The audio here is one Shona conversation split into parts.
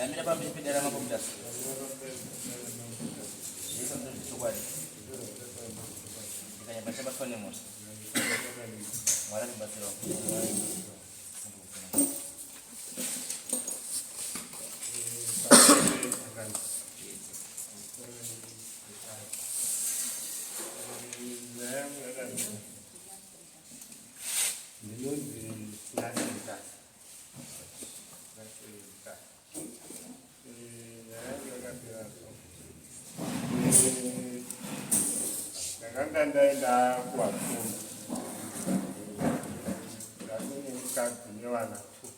Amira paBed pedera mambo Mutasa. Isso não é chocolate. Kaya baca batone mos. Mara ni batero. Ndaenda Wacho. Ndakune mukadzi nevana 2.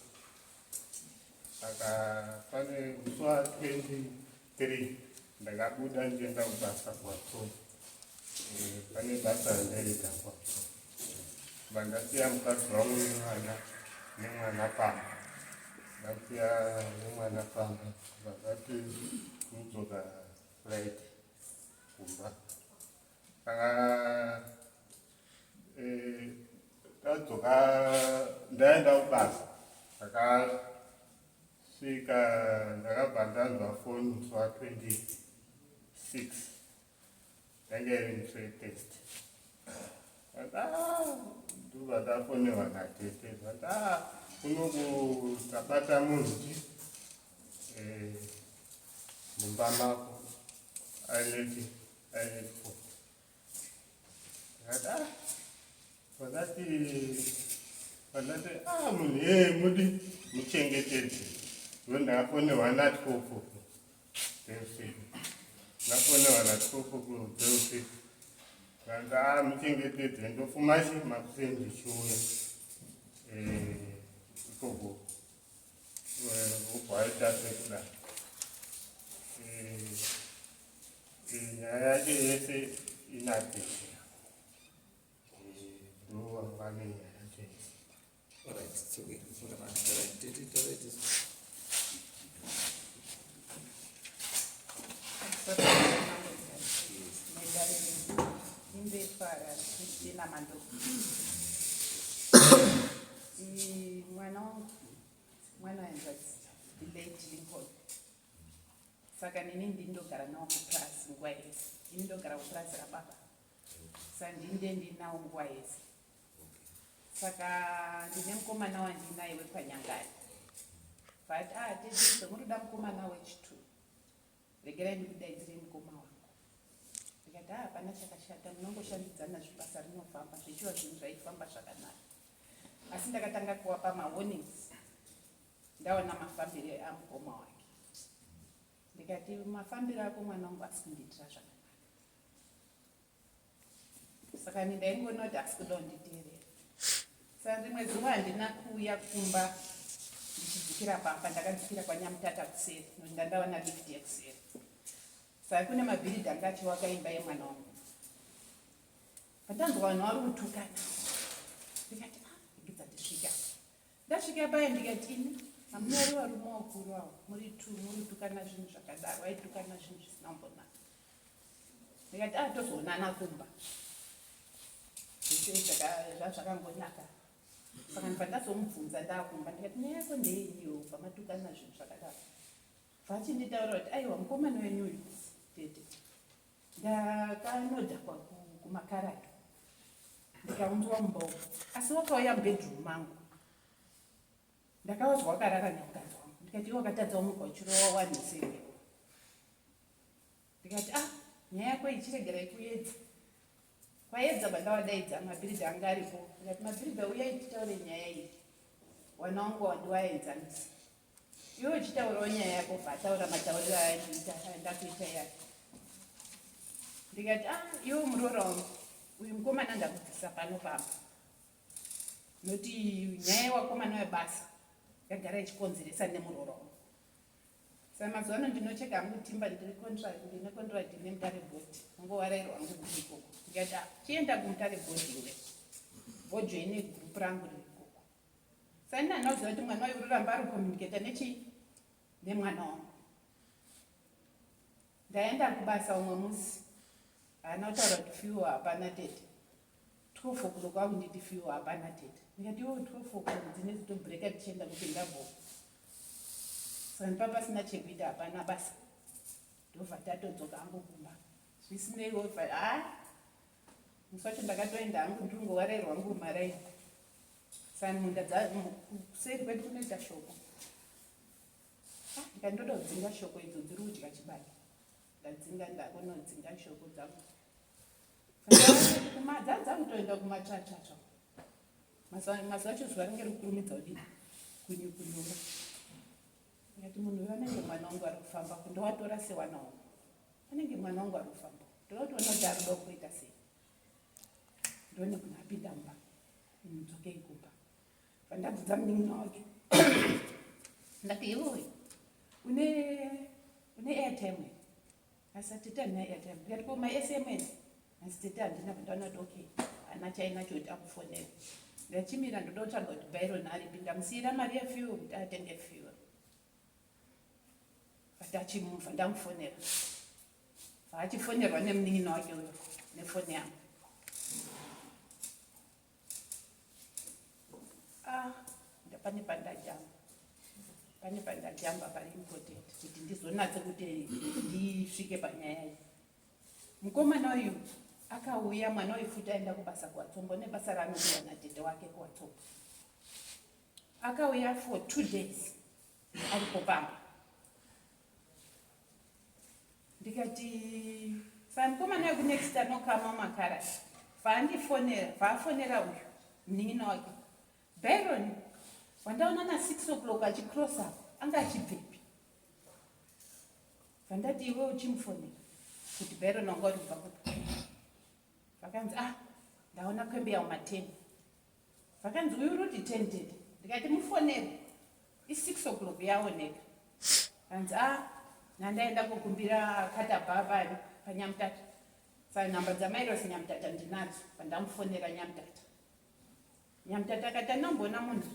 Saka pane musi wa23 ndakabuda ndienda kubasa Wacho. Pane basa randaita Wacho. Ndasiya mukadzi wangu nemwana pamba. Ndasiya nemwana pamba. Vakati kudzoka Friday kumba. Tadzoka ndaenda kubasa. Ndakasvika ndakabva ndanzwa foni musi wa26 ndanga iri mutrade test. Ndobva tafonerwa natete kunoku tabata munhu mumba mako aileti foni. Vandati munhu mudi muchengetedze. Ndakafonerwa na12 dzeusiku. Ndafonerwa na12 dzeusiku. Muchengetedze ndofumashi makuseni ndichiuya. Ikoko ubvaita sekudai. Nyaya yacho yese inatete. Alright, it's okay. Alright. Mwana wenza late Lincoln. Saka nini ndindogara nawo kuplus nguva yese. Ndindogara kuplus rababa. Saka ndinawo nguva yese. Saka ndine mukomana wandinaye wepaNyangari. But tete munoda mukomana wechitu. Regerai ndikudaidzire mukoma wangu. Ndikati hapana chakashata, munongoshandidzana zvibasa rinofamba zvichiva zvinhu zvaifamba zvakanaka. Asi ndakatanga kuwapa mawarnings. Ndaona mafambiro amukoma wake. Ndikati mafambiro ako mwana wangu asi kundiitira zvakanaka. Saka ndaingoona kuti asi kuda kunditeerera. Saka rimwe zuva handina kuuya kumba ndichidzikira pamba, ndakadzikira kwaNyamutata kuseri, ndaona lift yekuseri. Saka kune mabhiridhi anga achiwaka imba yemwana wangu. Pandanzwa vanhu vari kutukana. Ndikati ndikidza ndisvika. Ndasvika paya ndikati ini hamunyari varume wakuru avo, muri tukana zvinhu zvakadaro, vaitukana zvinhu zvisina kumbonaka. Ndikati tozoonana kumba. Zvazvakangonaka. Saka pandazomubvunza ndakumba ndikati nyaya yako ndeiniwo pamatukana zvinhu zvakadaro. Vachinditaura kuti aiwa mukomana wenyu uyu tete. Ndakanodhakwa kumakarado. Ndikaunzwa mumba asi wakauya mubedroom mangu. Ndakawazwa wakarara nemukadzi wangu. Ndikati iwe wakatadza muka uchirowa wanisei. Ndikati nyaya yako ichiregerai kuedza. Kwaedza bandawadaidza mabhiridha anga aripo. Ndikati mabhiridha uyai titaure nyaya iyi. Wana wangu wandiwaenzanisa. Iwe uchitaurawo nyaya yako bvataura matauriro andakuita yake. Ndikati iwe muroora wangu uyu mukomana ndakubvisa pano pamba. Noti nyaya wakomana webasa yagara ichikonzeresa nemuroora wangu. Saka mazuva ano ndinocheka hangu timba ndine contract nemutare bhodhi. Ngowarairwa hangu kuri ikoko. Ndikati chienda kumutare bhodhi iwe. Wojoine gurupu rangu riri ikoko. Saka ndinoziva kuti mwana wayo uroramba ari kukomuniketa nemwana wangu. Ndaenda kubasa umwe musi. Haana kutaura kuti fiwa hapana tete. 12 o'clock wangu nditi fiwa hapana tete. Ndikati iwe 12 o'clock ndine kutobhureka tichienda kupinda bhodhi. Saka pasina chekuita hapana basa. Ndobva tatodzoka hangu kumba. Zvisineiwo musi wacho ndakatoenda hangu ndingowarerwa hangu maraini. Saka munda kuseri kwedu kunoita shoko. Ndikandoda kudzinga shoko idzo dziri kudya chibage. Ndadzinga ndakonodzinga shoko dzangu. Dzadza kutoenda kumachachacha. Mazuva acho zuva ringe rikurumidza kudini kunyumba. Ndikati munhu uyo anenge mwana wangu ari kufamba kundowatora sewana wangu. Anenge mwana wangu ari kufamba. Ndotoona kuti ari kuda kuita sei. Ndone kuti apinda mumba. Ndzoke kumba. Pandabvunza munin'ina wake. Ndati iwe une airtime. Asati tana airtime. Ndikati ko my SMS. Asiti handina ndaona kuti okay. Ana chainacho kuti akufonera. Ndachimira ndotsvaga kuti Byron aripinda musiyira mari yefuel kuti atenge fuel. Ndachimubva ndamufonera. Achifonerwa nemunin'ina wake uyo nefoni yangu. Pane pandajamba pari important kuti ndizonatse kuti ndisvike panyaya iyi. Mukomana uyu akauya mwana uyu futi aenda kubasa kuwatsombo nebasa raanoiwa natete wake kuwatsombo. Akauya for 2 days ari kupamba. Ndikati mukomana uyu next anokama makara vaafonera uyu munin'ina wake. Byron wandaona na 6 o'clock achicross up anga achibvepi. Vandati iwe uchimufonera kuti Byron wanga uri kubva kupi. Vakanzi ndaona kwembe yawo 10. Vakanzi uyu uri kuti 10 dede. Ndikati mufonere i6 o'clock yaoneka. Vanzi nandaenda kukumbira katababa panyamutata. Saka nhamba dzamairosi nyamutata ndinadzo pandamufonera nyamutata. Nyamutata akati anambona munhu.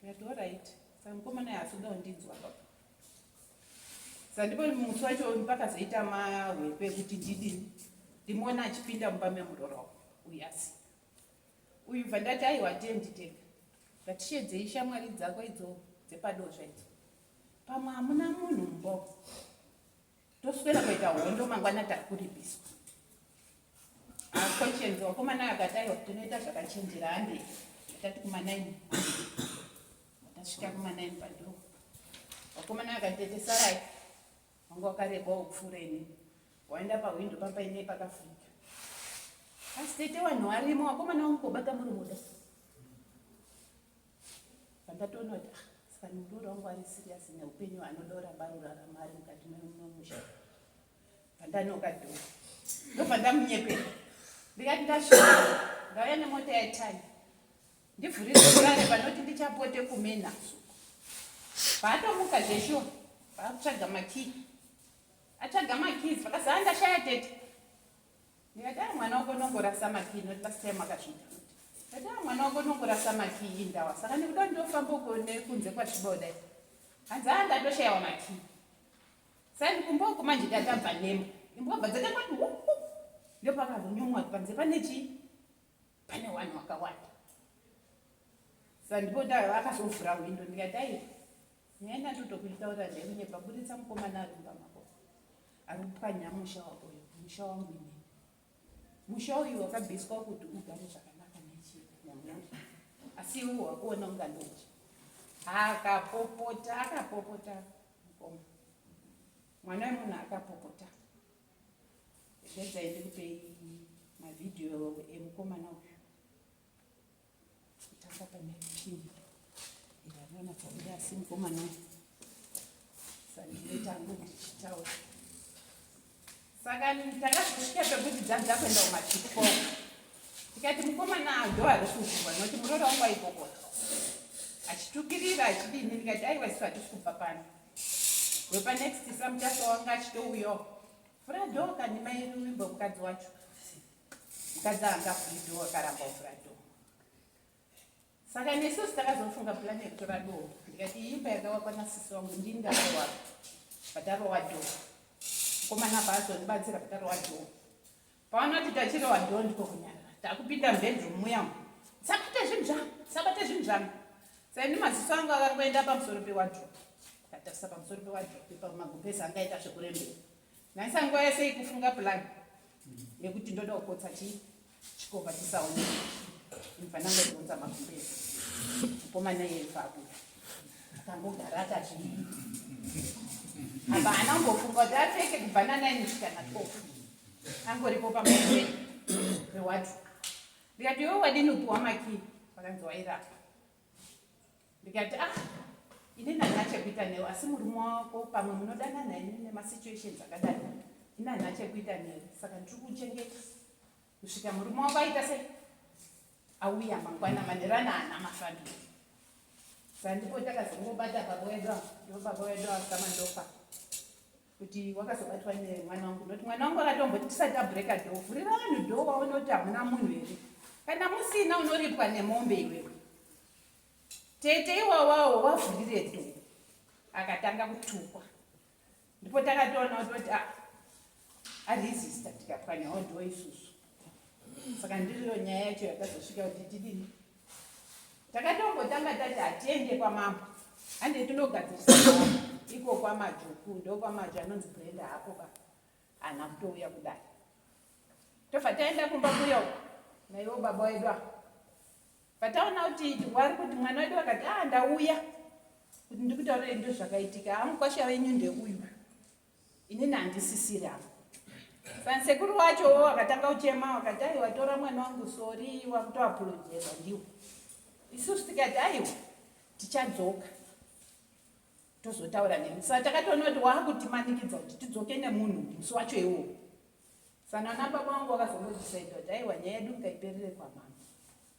Ndikati alright. Saka mukomana yaasuda kundinzwa baba. Saka ndipo musi wacho pakazoita mahwepe kuti ndidini. Ndimuona achipinda mumba memuroro uyasi. Uyu vandati aiwa tenditeka. Ngatishedzei shamwari dzako idzo dzepadozva idzo. Pamwe hamuna munhu mumba. Toswera kuita hondo mangwana takuribiswa. Conscience wakomana akati aiwa tinoita zvakachenjera hande. Tati kuma9. Tasvika kuma9 padhoo. Wakomana akatete sarai. Wangu wakareba upfureni. Waenda pawindo papaine pakafurika. Asi tete vanhu varimo wakomana wangu kobata muri muda. Pandatoona kuti saka muroro wangu ari serious neupenyu anoda kuramba rurarama ari mukati memusha. Pandanoka dhoo. Ndobva ndamunyepera. Ndikati ndasvika ndauya nemota yaitanya. Ndivhurire kurare panoti ndichapote kumena. Paatomuka zveshuwa paakutsvaga makii. Atsvaga makii vakazaa ndashaya tete. Ndikati mwana wako nongorasa makii noti last time akasvika. Ndikati mwana wako nongorasa makii indawa. Saka ndikuda ndofamba kunze kwasviboda. Hanzi ndatoshayawo makii. Saka ndikumboko manje ndatabva nema. Imbobva dzakati ndipo pakazonyumwa panze pane chii? Pane vanhu vakawanda. Saka ndipo akazovhura windo ndikati nyaenda ndotokutaura ndemunyepa buditsa mukomana ari mumba mako. Ari kupwanya musha wako uyu, musha wangu inini. Musha uyu wakabviswa kuti ugare zvakanaka nemunhu. Asi iwe wakuona unga ndochi. Akapopota mukoma. Mwana wemunhu akapopota. Ndedza ndikupe mavidhiyo emukomana uyu. Kutanga pane pini. Ndinoona kuti asi mukomana uyu. Saka ndinotangu ndichitaura. Saka takasvika pekuti dzanza kuenda kumachiko. Tikati mukomana ndo ari kuzviwa noti muroro wangu aipopota. Achitukirira achidini ndikati aiwa isu hatisi kubva pano. Wepa next samutaso wanga achitouyawo. Furado kandimairi wimbo mukadzi wacho. Mukadzi anga furido akaramba furado. Saka nesu takazofunga plan yekutora doo. Ndikati imba yakawakwana sisi wangu ndindarowa. Patarowa doo. Mukomana paazondibatsira patarowa doo. Pavanoti tachirowa doo ndiko kunyarara. Takupinda mubedroom muyangu. Sabate zvinhu zvangu. Saka ndi maziso angu akangoenda pamusoro pewadrobe. akatarisa pamusoro pewadhiropu pamagupesi angaita zvekurembera. Nhasi nguva yese kufunga purani yekuti ndoda kukotsa chikomba chisaoneka. Ndinofanira kuunza magupesi. Mukomana yefabuda akangogara akazvii. Apa anangofunga kuti apfeke kubva na9 kusvika na12. Angoripo pamusoro pewadhiropu. Ndikati iwe wadini upiwa makii? Vakanzi wairapa. Ndikati inini handina chekuita newe, asi murume wako pamwe munodanana nemasituations akadai. Ini handina chekuita newe, saka ndiri kuchengeta kusvika murume wako aita sei auya mangwana manherana hana mafambi. Saka ndipo takazongobata baba wedu, ndo baba wedu akamandofa kuti wakazobatwa nemwana wangu. Noti mwana wangu akatomboti tisati abhureka dhoo, vhurira vanhu dhoo waone kuti hamuna munhu here. Kana musina unoripwa nemombe iwewe. Tete iwawawo wavhurire dhoo akatanga kutukwa. Ndipo takatoona kuti aresista tikapwanyawo dhoo isusu. Saka ndiriyo nyaya yacho yakazosvika kuti tidini. Takatombotanga tati hatiende kwamambo. Hande tinogadzirisa iko kwamajuku, ndo kwamajo anonzi Brenda hapo hana kutouya kudai. Tobva taenda kumba kuya uko naiwo baba wedu pataona kuti wari kuti mwana wedu akati ndauya kuti ndikutaurire ndo zvakaitika, mukwasha wenyu ndeuyu, inini handisisiri apa. Saka sekuru wacho akatanga kuchema wakati aiwa tora mwana wangu sori wakutoapologeza ndiwo. Isusu tikati aiwa tichadzoka tozotaura nemi. Saka takatoona kuti waakutimanikidza kuti tidzoke nemunhu musi wacho iwowo. Sana na baba wangu wakazongodzisaida kuti aiwa nyaya yedu ngaiperere kwamama.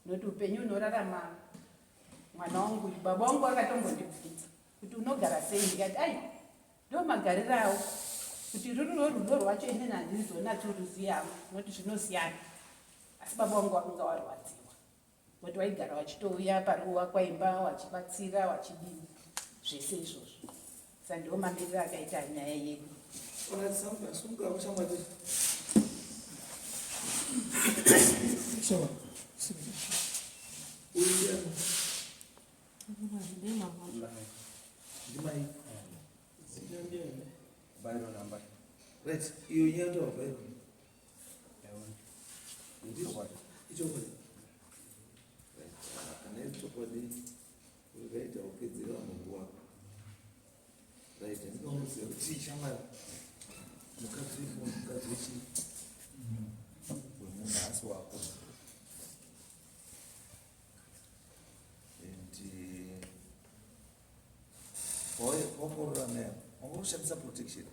Noti upenyu unorarama mwana wangu. Baba wangu akatongondibvunza kuti unogara sei? Ndikati aiwa ndo magariro awo, kuti ruri rudo rwacho inini handizonatsoruziva, noti zvinosiyana. Asi baba wangu wakanga warwadziwa kuti waigara wachitouya paruwa kwaimba wachibatsira wachidini zvese izvozvo. Saka ndo mamiriro akaita nyaya yedu. Right, you hear to Bible. What's protection?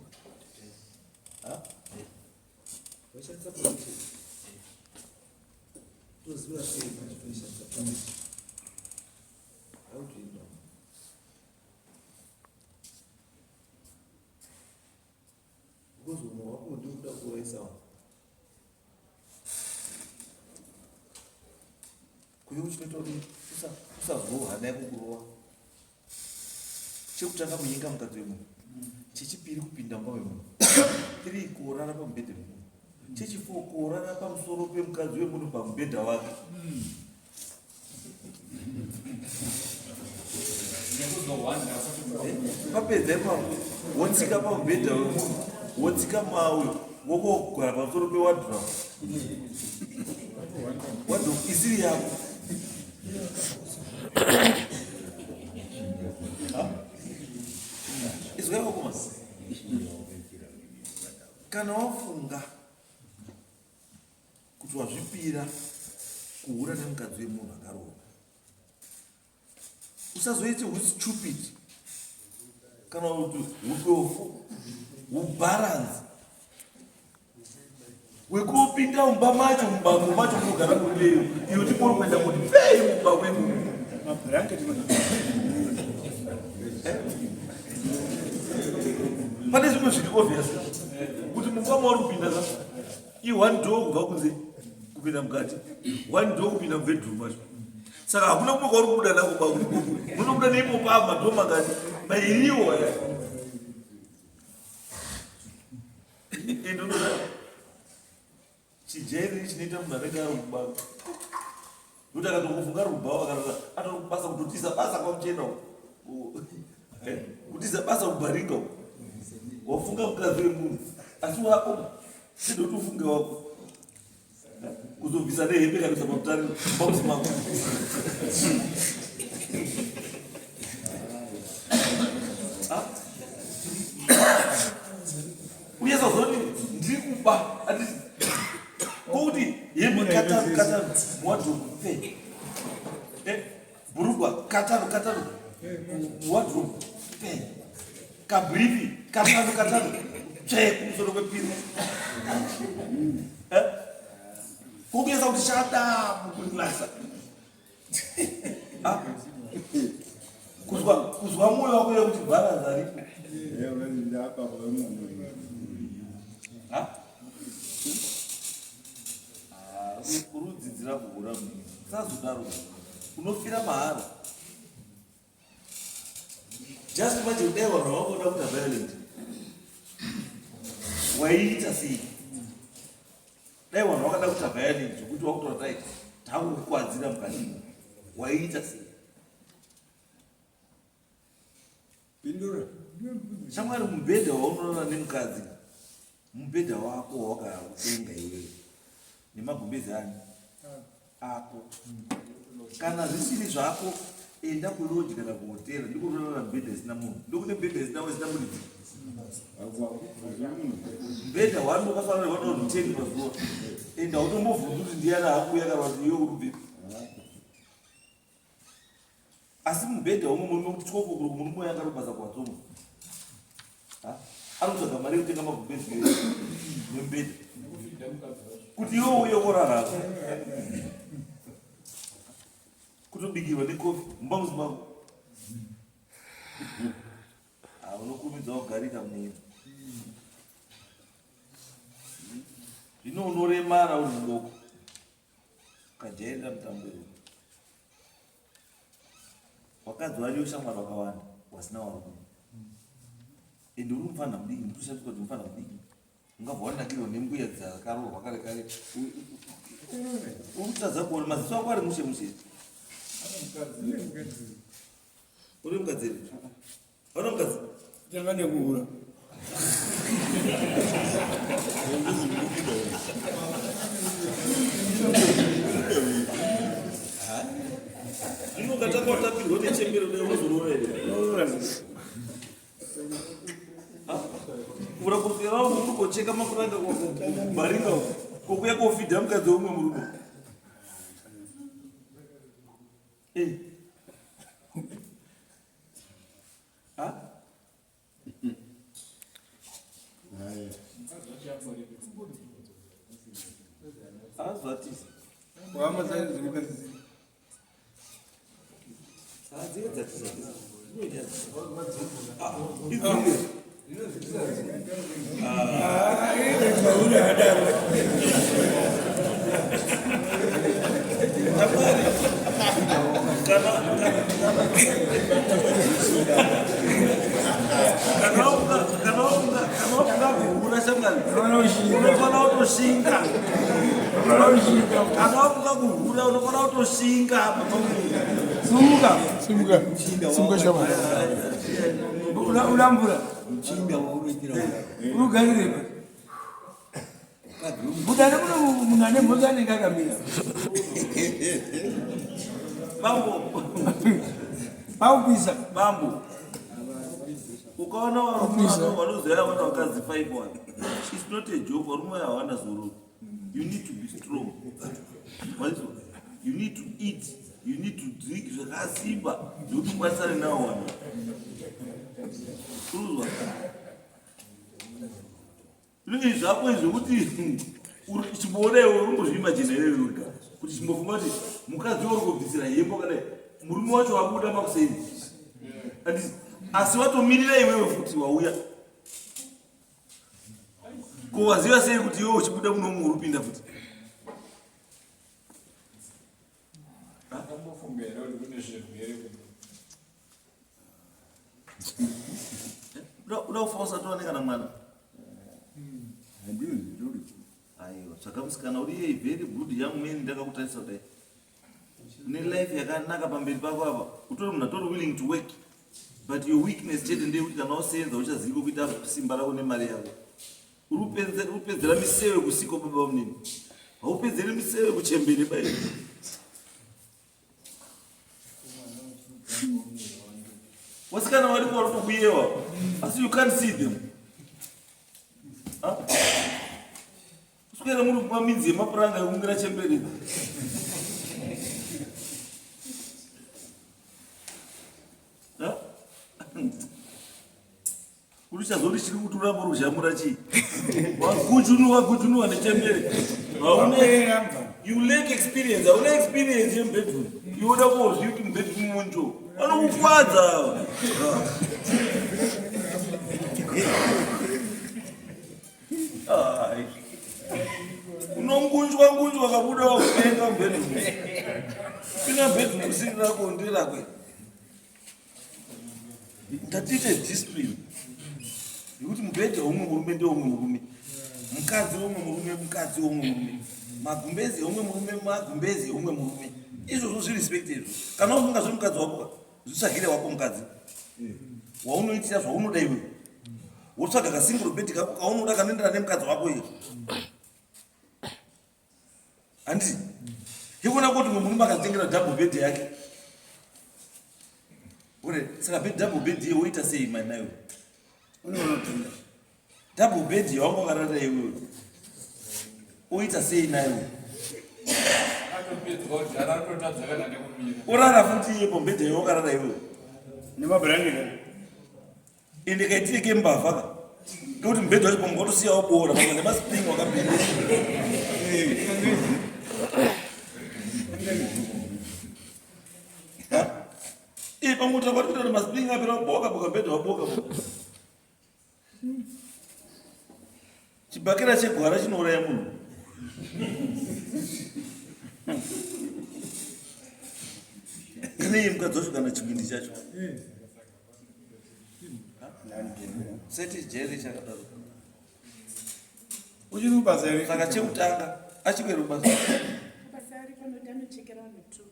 What's protection? Those who are saying protection. How do you know? Because we will do that way sound. Could you tell me who never grow? Chekutanga munyika mukadzi wemunhu. Chechipiri kupinda mumba wemunhu. 3 kurara pamubhedha wemunhu. Chechi4 kurara pamusoro pemukadzi wemunhu pamubhedha wake. Papedza ipapo wotsika pamubhedha wemunhu, wotsika mawe, wokogara pamusoro pewadhiropu. Wadhiropu isiri yako. Kana wafunga kuti wazvipira kuhura nemukadzi wemunhu akarohwa, usazoite stupid kana kuti udofu ubalance wekupinda mumba macho munogara kuleyo iyo tipori kuenda kuti pei mumba wemunhu pane zvimwe zviri obvious kuti mumba mauri kupinda sasa i1 door kubva kunze kupinda mukati, 1 door kupinda mubedroom macho. Saka hakuna kumwe kwauri kubuda nako kwauri munobuda neimopo madhoo mangati mairiwo aya. Endonoda chijairi chinoita munhu anenge ari mubaba ndoti akatongofunga rubhawa akanaa atorikubasa kutotisa basa kwamuchena kuti zabasa kubaringa wafunga mukadzi wemunhu asi wako sidoti ufunge wako kuzobvisa nehembe kabisa pamutare pamusi mako uyesa zoti ndiri kuba anditi kokuti hembe katanu muwadropu fe bhurugwa katanu muwadropu fe kabrifi katanu tsve kumusoro kwepiri kokuyesa kuti shata mukulasa kuzwa mwoyo wako yekuti bharanza ripo kurudzidzira kuhura munhu sazodaro unofira mahara just manje kudai vanhu vakoda kuita violent waiita sei dai vanhu vakada kuita violent zvokuti wakutora tai takukukwadzira mukati waiita sei shamwari mubhedha waunoona nemukadzi mubhedha wako wawakakutenga iwewe nemagumbezi ani ako kana zvisiri zvako enda kuloji kana kuhotera ndikuronana mubhedha isina munhu ndokune mubhedha isina muridzi mubhedha wani wakafanana wanorutengi pazuva enda utombovhunza kuti ndiyana hakuya kana kuti iwe urubvepi asi mubhedha umwe muri kuti tyoko kuri muri moyo akarobasa kuwatsonga anotsvaga mari yekutenga magumbezi nemubhedha kuti iwe uye worarako kutobikirwa nekofi mumba muzi mako unokumidza kugarika munhu zvino unoremara uri mudoko ukajairira mutambo iwo wakadzi wariyo shamwari wakawanda wasina warume ende uri mufana mudiki ndikushandiswa kuti mufana mudiki ungabva wanakirwa nembuya dzakarorwa kare kare urikutadza kuona maziso ako ari mushe uri mukadzi ere ona mukadzi tanga nekuhura zvino ukatanga watapirwa nechembero neunozorora ere kuvura kuswera vanhu urikocheka mapuranga kubharinga kokuya kofidha mukadzi womwe murume azvatisa unofana kutoshinga kana wakuda kuhura unofana kutoshinga simuka shama ulambura urugarire budane muno munhu ane mhozo anenge akamira bambo paupisa bambo ukaona vanozoya vana vakadzi 5 one it's not a joke varume havana zororo you need to be strong you need to eat you need to drink zvakasimba zvokuti ukwanisane navo vanhu uruzwa izvi zvako izvokuti chimboona iwe urumbozviimajina iwe wega kuti chimbofunga kuti mukadzi uri kubvisira hembo kana murume wacho wabuda makuseni asi watomirira iwewe futi wauya ko waziva sei kuti iwe uchibuda muno mumwe urupinda futi uda kufosa toonekana mwana aiwa tsvaka musikana uri very good young man ndakakutarisa kudai une life yakanaka pamberi pako apa utori munhu atori willing to work but your weakness chete ndeyekuti kana wasenza uchaziva kuita simba rako nemari yako. Urupedzera miseve kusiko baba munini, haupedzeri miseve kuchembere bairi. Wasikana wariko warikubuyewa, asi you can't see them. Uswera muri kumaminzi yemapuranga yekungira chembere. Ulichazori chiri kuti urambo rushamura chii. Wagujunuwa nechembere. You lack experience. Hauna experience yembedroom. Yoda kozviti mbedroom munjo. Vanokukwadza. Unongunjwa kabuda wakutenga mbedroom. Pina bedroom kusindira kondira kwe. Tatite discipline. Yuti mbedha umwe murume ndio umwe murume. Mukadzi umwe murume, mukadzi umwe murume. Magumbezi umwe murume, magumbezi umwe murume. Izvo zvirespected. Kana ufunga zvomukadzi wako, zvitsvagire wako mukadzi. Waunoitira zvaunoda iwe. Wotsvaga kasingle bed kako kaunoda kanoendera nemukadzi wako iye. Andi yekuna kuti murume akatengera double bed yake. Ure saka bed double bed iye woita sei mai nayo? Unonotinda. Double bed yawangu karara iwe. Oita sei nayo? Urara futi iye pombedhe yawangu karara iwe. Nemabranding. Indikaitire kembavaka. Kuti mbedhe wacho pomungotosiya wabora pamwe nemaspring wakapinda. Pamuta kwatira nemaspring apera waboka boka mbedhe waboka. Chibakera chegwara chinouraya munhu. Kane mukadzi wacho kana chibindi chacho. Seti jeri chakadaro. Uchiri kubasa here. Saka chekutanga achipera kubasa. Basa ari panotano chekera mutu.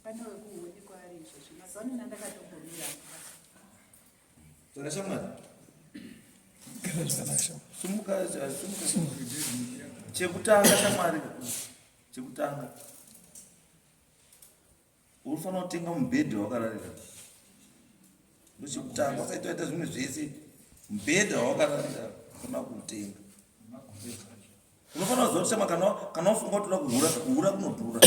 Pano wekuhuni kwari izvozvo. Mazano ndakatogumira. Saka shamwari. Sumuka. Chekutanga shamwari. Chekutanga. Unofanira kutenga mubhedha wakararira. Ndochekutanga usaita zvimwe zvese. Mubhedha wakararira unofana kuutenga. Unofanira kuziva kuti kana wafunga kuti unoda kuhura kunodhura.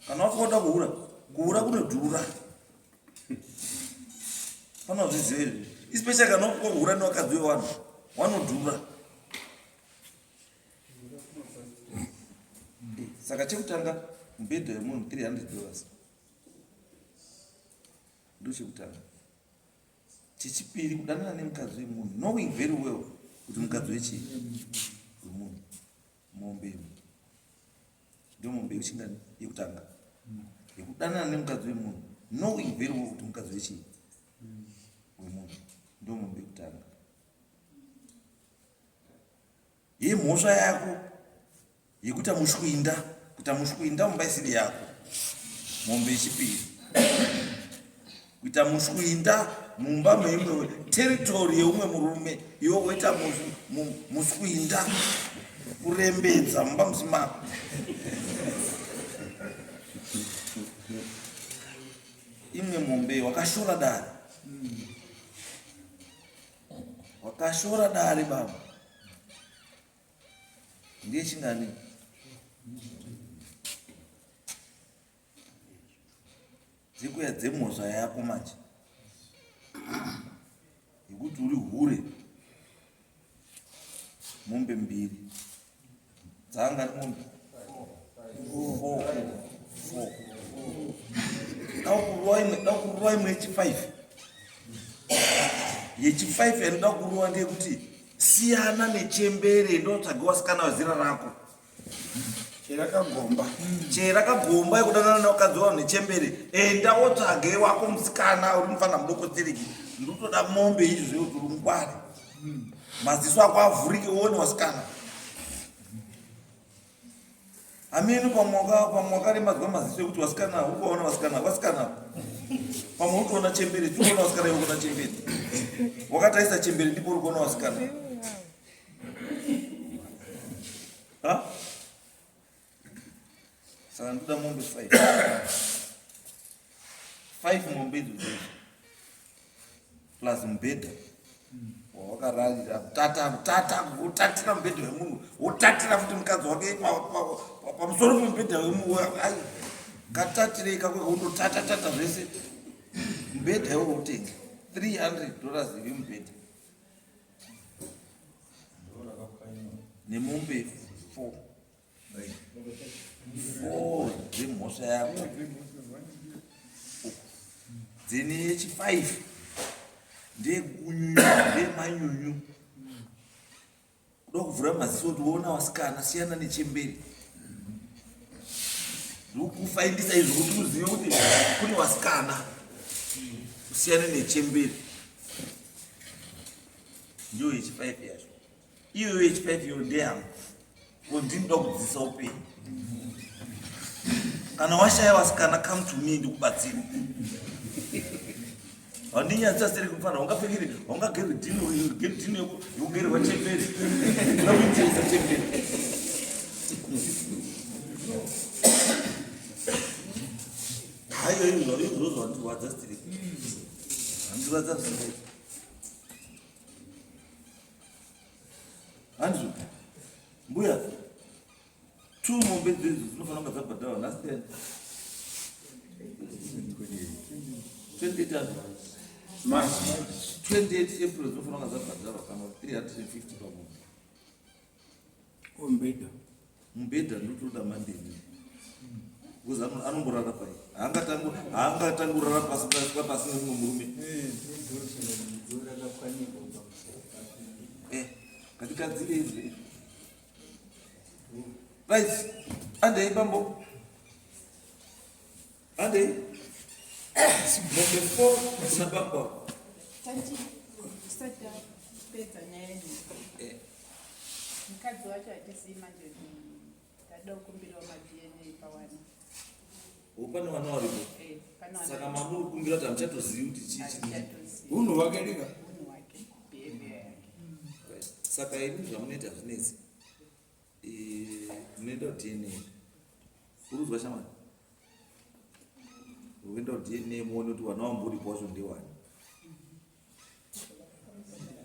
Kana wafunga kuti kuhura kunodhura. Fana zvizive izvi. Especially kana wafunga kuhura nevakadzi vevanhu vanodhura. Saka chekutanga mubhedha wemunhu $300. Ndochekutanga. Chechipiri kudanana nemukadzi wemunhu, knowing very well kuti mukadzi wechi wemunhu mombe. Ndio mombe uchingani yekutanga. Yekudanana nemukadzi wemunhu, knowing very well kuti mukadzi wechi wemunhu. Ndio mombe yekutanga. Ye mhosva yako yekuita mushwinda mumbaisiri yako. Mombe yechipiri. Kuita mushwinda mumba meimwe territory yeumwe murume iwo woita mushwinda kurembedza mumba musimako. Imwe mombe wakashora dare. Wakashora dare baba. Ndiye chingani? Dzikuya dzemhosva yako manje. Yekuti uri hure. Mombe mbiri. Dzanga mombe. 4. Dakuruwa imwe yechi5. Yechi5 enda kuruwa ndeyekuti siyana nechembere ndotsvaga wasikana wazira rako. Cherakagomba yekudanana nevakadzi vanhu nechembere. Enda wotsvage wako musikana uri mufana mudoko tiriki. Ndotoda mombe izvi zvekuti uri mungwari. Maziso ako avhurike uone wasikana. Ameni pamwaka remadzwa maziso ekuti wasikana uri kuona wasikana. Pamwe utoona chembere, tuona wasikana yokona chembere. Wakataisa chembere ndipo uri kuona wasikana. Ha? Saka ndoda mombe 5. 5 mombe idzodzo. Plus mubhedha. Wakararira utatira mubhedha wemunhu, utatira futi mukadzi wake pamusoro pemubhedha wemunhu. Ai, katatirei kakwe undotatata zvese. Mubhedha iwo utenga $300 yemubhedha. Nemombe 4 dzemhosva yako. Dzene yechi5 ndeunyunyu ndemanyunyu. Kuda kuvhura maziso kuti uona wasikana siyana nechemberi. Ndikufaindisa izvo kuti uzive kuti kune wasikana kusiyana nechemberi. Ndiyo yechi5 yacho. Iyo yechi5 yo ndeyangu. Ndinoda kudzidzisa upenyu. Kana washaya wasikana, come to me ndikubatsire. Wandinyatsa seri kufana ungapfekiri ungagere dino yokugerwa chemberi. Ndakuitsa chemberi. Hayo izvo wandiwadza siri. Handiwadza siri. Anzu. Mbuya. 2 mombe dzidzi dzinofana kunge dzabhadharwa nhasi 10. 28 Mas 28 April dzinofana kunge dzabhadharwa kana 350 pamombe. Ombeda. Mubhedha ndotoda mandeni. Because anomborara pai. Haangatangurara pasi nemumwe murume. Katikadzire izvi. Right. Andei bambo. Andei. Mombe 4 sina bambo. Tanti, sata peta nyaya mukadzi wacho hatisima njeni tada kukumbira DNA pawana. Upane wana waripo. Saka mamuri kumbira kuti hamchatozivi kuti chichi. Munhu wake ndika. Munhu wake. Behavior yake. Saka ini zvamunoita zvinezi. Munoenda DNA. Uruzwa shamani. Uenda DNA muone kuti wana wamburipo wacho ndewani.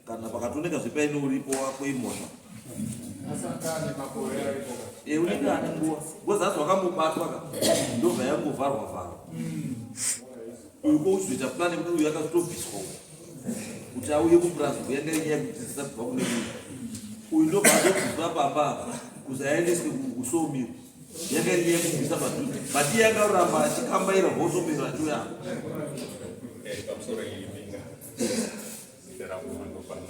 Kana pakatoneka zvipaini uripo wako imhosva. Asakane makore aripo. Unenge ane nguva. Ngozazi wakambobatwa ndobva yangovharwa. Uko uchizoita plani kuti uyu yakazotobviswa kuti auye kupurazi yanga inyaya kuti zisabva kune munhu. Uyu ndobva atobviswa pamba kuzaendeswe kusomiro. Yanga inyaya kubvisa madhuta. Bati yanga ramba achikambaira hosomiro achiuya. Pamusoro yeivinga. Zera kumando pano.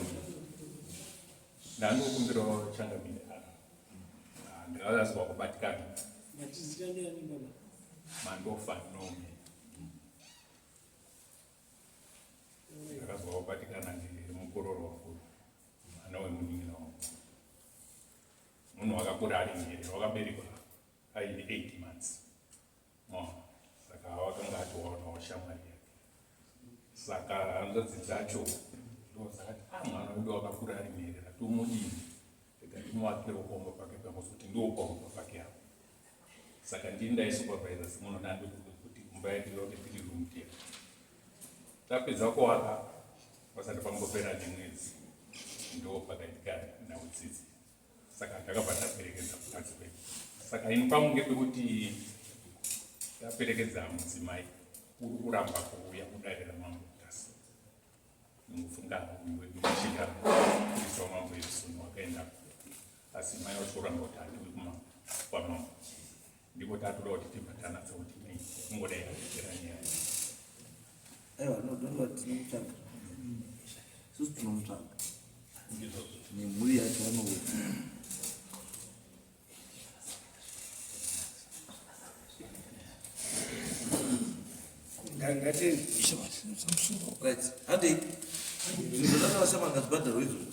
Ndangokumbirawo changamire. Ndakazwa kubatikana. Mandofa nome. Ndakazwa kubatikana ngemukororo wakuru. Mwana wemunin'ina wangu. Munhu wakakura ari mhiri, wakaberekwa aine 8 months. Saka wakanga atowaonawo shamwari yake. Saka hanzvadzi dzacho ndozakati mwana wedu wakakura ari mhiri, ratomudini. Ndimuvakire ukomba pake pamuzoti ndokwaupa pake apo. Saka ndini ndaisupervisa simunhu nandikuti kuti mumba yake yoke tiri rumutera. Tapedza kuwaka pasati pangopera nemwedzi ndo pakaitika naudzidzi. Saka ndakabva ndaperekedza mukadzi wedu. Saka ini pamunge pekuti taperekedza mudzimai uri kuramba kuuya kudarira mambo Mutasa. Ndingofunga mumwe wedu kusvika kuisa mambo Yesu wakaenda. Asi mai vachikuramba kuti hatiri kwamambo. Ndipo tatoda kuti tibhatanadza kuti kungodai hakuchera nyaya. Aiwa, nodonga tinomutsvaga. Isusu tinomutsvaga. Nemhuri yacho vanouya. Right. Hadi. Zvinhu zvakavashamanga zvibhadharo izvozvo.